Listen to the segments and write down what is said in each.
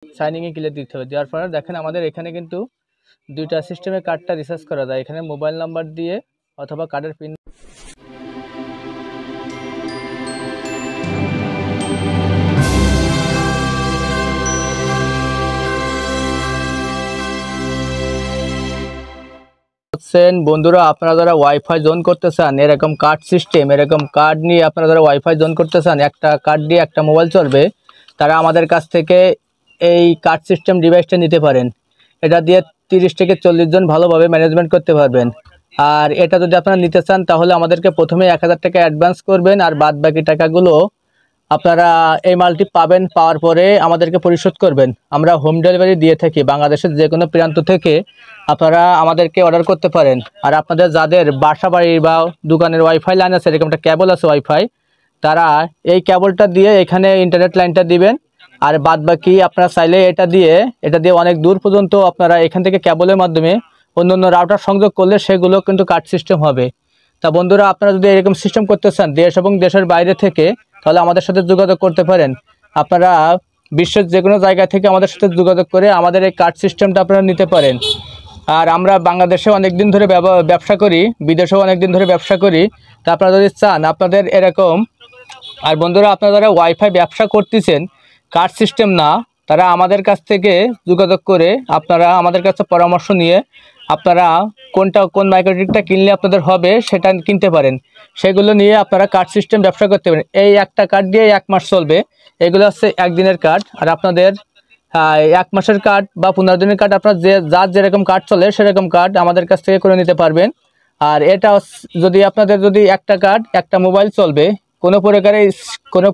Signing এ click দিতে হবে। দেওয়ার পরে দেখেন আমাদের এখানে কিন্তু দুইটা সিস্টেমে কার্ডটা রিচার্জ করা যায়, এখানে মোবাইল নাম্বার দিয়ে অথবা কার্ডের পিন। বন্ধুরা, আপনারা যারা ওয়াইফাই জোন করতে চান, এরকম কার্ড সিস্টেম, এরকম কার্ড নিয়ে আপনারা যারা ওয়াইফাই জোন করতে চান, একটা কার্ড দিয়ে একটা মোবাইল চলবে, তারা আমাদের কাছ থেকে এই কার্ড সিস্টেম ডিভাইসটা নিতে পারেন। এটা দিয়ে 30 থেকে 40 জন ভালোভাবে ম্যানেজমেন্ট করতে পারবেন। আর এটা যদি আপনারা নিতে চান তাহলে আমাদেরকে প্রথমে 1000 টাকা অ্যাডভান্স করবেন, আর বাদ বাকি টাকাগুলো আপনারা এই মালটি পাবেন, পাওয়ার পরে আমাদেরকে পরিশোধ করবেন। আমরা হোম ডেলিভারি দিয়ে থাকি, বাংলাদেশের যে কোনো প্রান্ত থেকে আপনারা আমাদেরকে অর্ডার করতে পারেন। আর আপনাদের যাদের বাসা বাড়ি বা দোকানের ওয়াইফাই লাইন আছে, এরকম একটা কেবল আছে ওয়াইফাই, তারা এই কেবলটা দিয়ে এখানে ইন্টারনেট লাইনটা দিবেন। আর বাদ বাকি আপনারা চাইলে এটা দিয়ে অনেক দূর পর্যন্ত আপনারা এখান থেকে কেবলের মাধ্যমে অন্য রাউটার সংযোগ করলে সেগুলো কিন্তু কার্ড সিস্টেম হবে। তা বন্ধুরা, আপনারা যদি এরকম সিস্টেম করতে চান দেশ এবং দেশের বাইরে থেকে, তাহলে আমাদের সাথে যোগাযোগ করতে পারেন। আপনারা বিশ্বের যে কোনো জায়গা থেকে আমাদের সাথে যোগাযোগ করে আমাদের এই কার্ড সিস্টেমটা আপনারা নিতে পারেন। আর আমরা বাংলাদেশে অনেক দিন ধরে ব্যবসা করি, বিদেশেও অনেক দিন ধরে ব্যবসা করি। তা আপনারা যদি চান আপনাদের এরকম, আর বন্ধুরা আপনারা যারা ওয়াইফাই ব্যবসা করতেছেন কার্ড সিস্টেম না, তারা আমাদের কাছ থেকে যোগাযোগ করে আপনারা আমাদের কাছে পরামর্শ নিয়ে আপনারা কোন মাইক্রোটিকটা কিনলে আপনাদের হবে সেটা কিনতে পারেন। সেগুলো নিয়ে আপনারা কার্ড সিস্টেম ব্যবসা করতে পারেন। এই একটা কার্ড দিয়ে 1 মাস চলবে। এগুলো হচ্ছে একদিনের কার্ড। আর আপনাদের 1 মাসের কার্ড বা 15 দিনের কার্ড, আপনার যার যেরকম কার্ড চলে সেরকম কার্ড আমাদের কাছ থেকে করে নিতে পারবেন। আর এটা যদি আপনাদের একটা কার্ড একটা মোবাইল চলবে, কোনো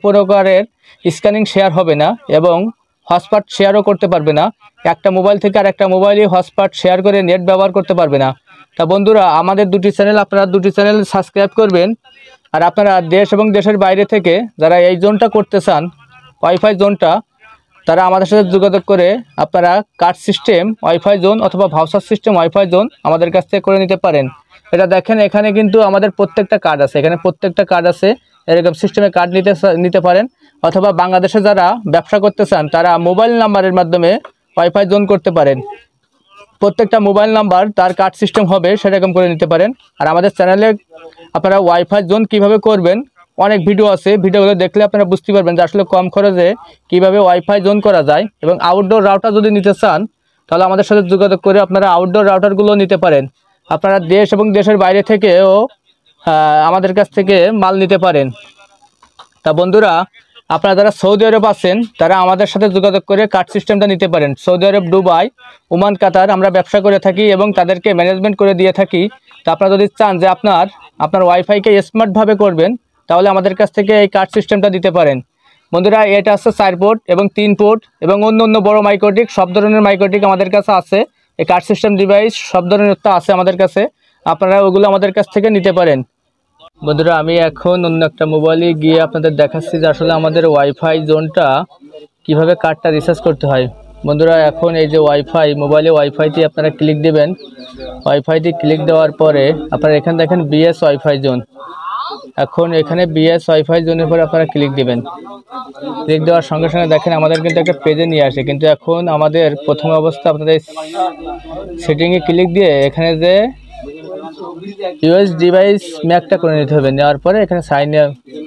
প্রকারের স্ক্যানিং শেয়ার হবে না এবং হটস্পট শেয়ারও করতে পারবে না। একটা মোবাইল থেকে আর একটা মোবাইলে হটস্পট শেয়ার করে নেট ব্যবহার করতে পারবে না। তা বন্ধুরা, আমাদের আপনারা দুটি চ্যানেল সাবস্ক্রাইব করবেন। আর আপনারা দেশ এবং দেশের বাইরে থেকে যারা এই জোনটা করতে চান, ওয়াইফাই জোনটা, তারা আমাদের সাথে যোগাযোগ করে আপনারা কার্ড সিস্টেম ওয়াইফাই জোন অথবা ভাউচার সিস্টেম ওয়াইফাই জোন আমাদের কাছ থেকে করে নিতে পারেন। এটা দেখেন এখানে কিন্তু আমাদের প্রত্যেকটা কার্ড আছে, এখানে প্রত্যেকটা কার্ড আছে। এরকম সিস্টেমে কার্ড নিতে পারেন। অথবা বাংলাদেশে যারা ব্যবসা করতে চান তারা মোবাইল নাম্বারের মাধ্যমে ওয়াইফাই জোন করতে পারেন। প্রত্যেকটা মোবাইল নাম্বার তার কার্ড সিস্টেম হবে, সেরকম করে নিতে পারেন। আর আমাদের চ্যানেলে আপনারা ওয়াইফাই জোন কিভাবে করবেন অনেক ভিডিও আছে, ভিডিওগুলো দেখলে আপনারা বুঝতে পারবেন যে আসলে কম খরচে কিভাবে ওয়াইফাই জোন করা যায়। এবং আউটডোর রাউটার যদি নিতে চান তাহলে আমাদের সাথে যোগাযোগ করে আপনারা আউটডোর রাউটারগুলো নিতে পারেন। আপনারা দেশ এবং দেশের বাইরে থেকেও আমাদের কাছ থেকে মাল নিতে পারেন। তা বন্ধুরা, আপনারা যারা সৌদি আরব আছেন তারা আমাদের সাথে যোগাযোগ করে কার্ড সিস্টেমটা নিতে পারেন। সৌদি আরব, দুবাই, ওমান, কাতার আমরা ব্যবসা করে থাকি এবং তাদেরকে ম্যানেজমেন্ট করে দিয়ে থাকি। তা আপনারা যদি চান যে আপনার ওয়াইফাইকে স্মার্টভাবে করবেন, তাহলে আমাদের কাছ থেকে এই কার্ড সিস্টেমটা দিতে পারেন। বন্ধুরা, এটা আছে 4 পোর্ট এবং 3 পোর্ট এবং অন্য বড় মাইক্রোটিক, সব ধরনের মাইক্রোটিক আমাদের কাছে আছে। এই কার্ড সিস্টেম ডিভাইস সব ধরনের আছে আমাদের কাছে, আপনারা ওগুলো আমাদের কাছ থেকে নিতে পারেন। বন্ধুরা, আমি এখন অন্য একটা মোবাইলে গিয়ে আপনাদের দেখাচ্ছি যে আসলে আমাদের ওয়াইফাই জোনটা কিভাবে কার্ডটা রিচার্জ করতে হয়। বন্ধুরা, এখন এই যে মোবাইলে ওয়াইফাইতে আপনারা ক্লিক দেবেন। ওয়াইফাইতে ক্লিক দেওয়ার পরে আপনারা এখানে দেখেন বিএস ওয়াইফাই জোন। এখন এখানে বিএস ওয়াইফাই জোনের পরে আপনারা ক্লিক দেবেন। ক্লিক দেওয়ার সঙ্গে সঙ্গে দেখেন আমাদের কিন্তু একটা পেজে নিয়ে আসে। কিন্তু এখন আমাদের প্রথম অবস্থা আপনাদের সেটিংয়ে ক্লিক দিয়ে এখানে যে ইউএস ডিভাইস ম্যাকটা করে নিতে হবে। নেওয়ার পরে এখানে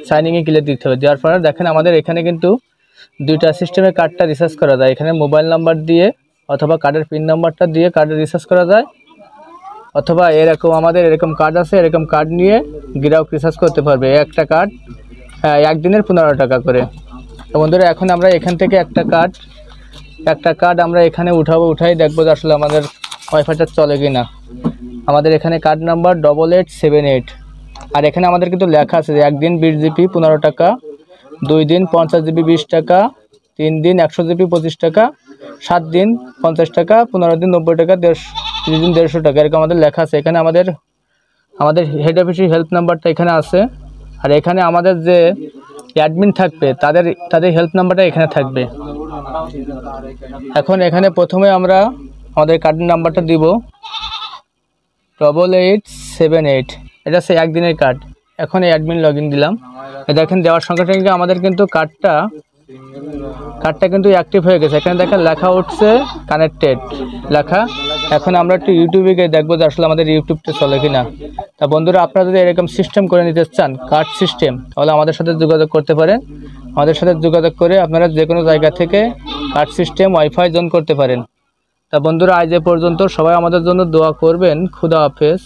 সাইনিংয়ে ক্লিক দিতে হবে। দেওয়ার পরে দেখেন আমাদের এখানে কিন্তু দুইটা সিস্টেমে কার্ডটা রিচার্জ করা যায়, এখানে মোবাইল নাম্বার দিয়ে অথবা কার্ডের পিন নাম্বারটা দিয়ে কার্ডে রিচার্জ করা যায়। অথবা আমাদের এরকম কার্ড আছে, এরকম কার্ড নিয়ে গ্রাহক রিচার্জ করতে পারবে। একটা কার্ড একদিনের 15 টাকা করে। তো বন্ধুরা, এখন আমরা এখান থেকে একটা কার্ড আমরা এখানে উঠাই দেখবো যে আসলে আমাদের ওয়াইফাইটা চলে কিনা। আমাদের এখানে কার্ড নাম্বার 8878। আর এখানে আমাদের কিন্তু লেখা আছে যে 1 দিন 20 জিবি 15 টাকা, 2 দিন 50 জিবি 20 টাকা, 3 দিন 100 জিবি 25 টাকা, 7 দিন 50 টাকা, 15 দিন 90 টাকা, 30 দিন 150 টাকা, এরকম আমাদের লেখা আছে। এখানে আমাদের হেড অফিসের হেল্প নাম্বারটা এখানে আছে। আর এখানে আমাদের যে অ্যাডমিন থাকবে তাদের হেল্প নাম্বারটা এখানে থাকবে। এখন এখানে প্রথমে আমরা আমাদের কার্ডের নাম্বারটা দিব 8878। এটা হচ্ছে 1 দিনের কার্ড। এখন এই অ্যাডমিন লগ ইন দিলাম। দেখেন দেওয়ার সঙ্গে সঙ্গে আমাদের কিন্তু কার্ডটা কার্ডটা কিন্তু অ্যাক্টিভ হয়ে গেছে। এখানে দেখেন লেখা উঠছে কানেক্টেড লেখা। এখন আমরা একটু ইউটিউবে গিয়ে দেখবো যে আসলে আমাদের ইউটিউবটা চলে কিনা। তা বন্ধুরা, আপনারা যদি এরকম সিস্টেম করে নিতে চান, কার্ড সিস্টেম, তাহলে আমাদের সাথে যোগাযোগ করতে পারেন। আমাদের সাথে যোগাযোগ করে আপনারা যে কোনো জায়গা থেকে কার্ড সিস্টেম ওয়াইফাই জয়েন করতে পারেন। তা বন্ধুরা, আজ এ পর্যন্ত। সবাই আমাদের জন্য দোয়া করবেন। খুদা হাফেজ।